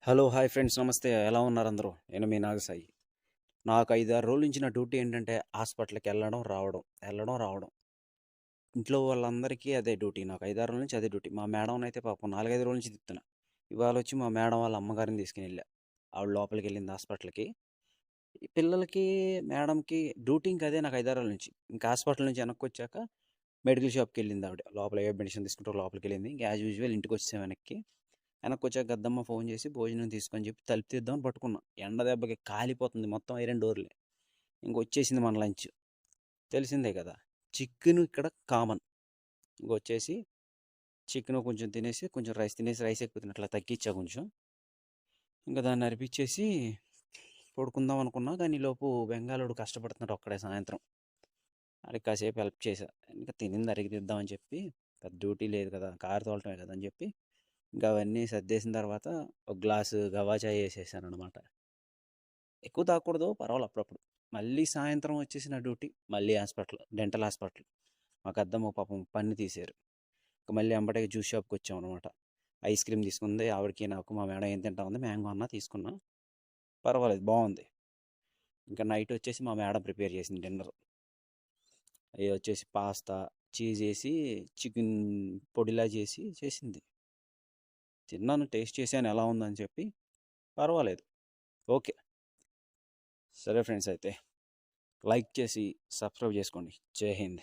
Hello hi friends నమస్తే ఎలా ఉన్నారు అందరూ నేను మీ నాగసాయి. నాకు 5-6 రోజుల నుంచి నా డ్యూటీ ఏంటంటే హాస్పిటల్కి వెళ్ళడం రావడం. ఇంట్లో వాళ్ళందరికీ అదే డ్యూటీ. నాకు 5-6 రోజుల నుంచి అదే డ్యూటీ. మా మేడంనైతే పాపం 4-5 రోజుల నుంచి తిప్పుతున్నా. ఇవాళ వచ్చి మా మేడం వాళ్ళ అమ్మగారిని తీసుకుని ఆవిడ లోపలికి వెళ్ళింది హాస్పిటల్కి. ఈ పిల్లలకి మేడంకి డ్యూటీ ఇంకా అదే నాకు 5-6 రోజుల నుంచి. ఇంకా హాస్పిటల్ నుంచి వెనక్కి వచ్చాక మెడికల్ షాప్కి వెళ్ళింది ఆవిడ. లోపల ఏ మెడిసిన్ తీసుకుంటూ లోపలికి వెళ్ళింది. యాజ్ యూజువల్ ఇంటికి వచ్చేసాం వెనక్కి. వెనక్కొచ్చాక గద్దమ్మ ఫోన్ చేసి భోజనం తీసుకొని చెప్పి తలుపు తీద్దామని పట్టుకున్నా. ఎండ దెబ్బకి కాలిపోతుంది మొత్తం ఐరన్ డోర్లే. ఇంకొచ్చేసింది మన లంచ్. తెలిసిందే కదా, చికెన్ ఇక్కడ కామన్. ఇంకొచ్చేసి చికెన్ కొంచెం తినేసి కొంచెం రైస్ తినేసి, రైస్ ఎక్కువ తినట్లా తగ్గించా కొంచెం. ఇంకా దాన్ని అరిపించేసి పడుకుందాం అనుకున్నా, కానీ లోపు బెంగాలోడు కష్టపడుతున్నాడు ఒక్కడే సాయంత్రం. అది కాసేపు హెల్ప్ చేశా. ఇంకా తినింది అరిగిద్దామని చెప్పి, పెద్ద డ్యూటీ లేదు కదా, కారు తోలటమే కదా అని చెప్పి ఇంకా అవన్నీ సర్దేసిన తర్వాత ఒక గ్లాసు గవా చాయ్ వేసేసాను అనమాట. ఎక్కువ తాగకూడదు, పర్వాలేదు అప్పుడప్పుడు. మళ్ళీ సాయంత్రం వచ్చేసి నా డ్యూటీ మళ్ళీ హాస్పిటల్, డెంటల్ హాస్పిటల్. మాకు అద్దమ్మ పాపం పన్ను తీశారు. ఇంకా మళ్ళీ అంబటే జ్యూస్ షాప్కి వచ్చాం అనమాట. ఐస్ క్రీమ్ తీసుకుంది ఆవిడకి, నాకు. మా మేడం ఏం తింటా ఉంది, మ్యాంగో అన్నా తీసుకున్నా. పర్వాలేదు, బాగుంది. ఇంకా నైట్ వచ్చేసి మా మేడం ప్రిపేర్ చేసింది డిన్నర్. అవి వచ్చేసి పాస్తా, చీజ్ వేసి చికెన్ పొడిలా చేసింది. తిన్నాను, టేస్ట్ చేశాను ఎలా ఉందని చెప్పి. పర్వాలేదు, ఓకే. సరే ఫ్రెండ్స్, అయితే లైక్ చేసి సబ్స్క్రైబ్ చేసుకోండి. జై హింద్.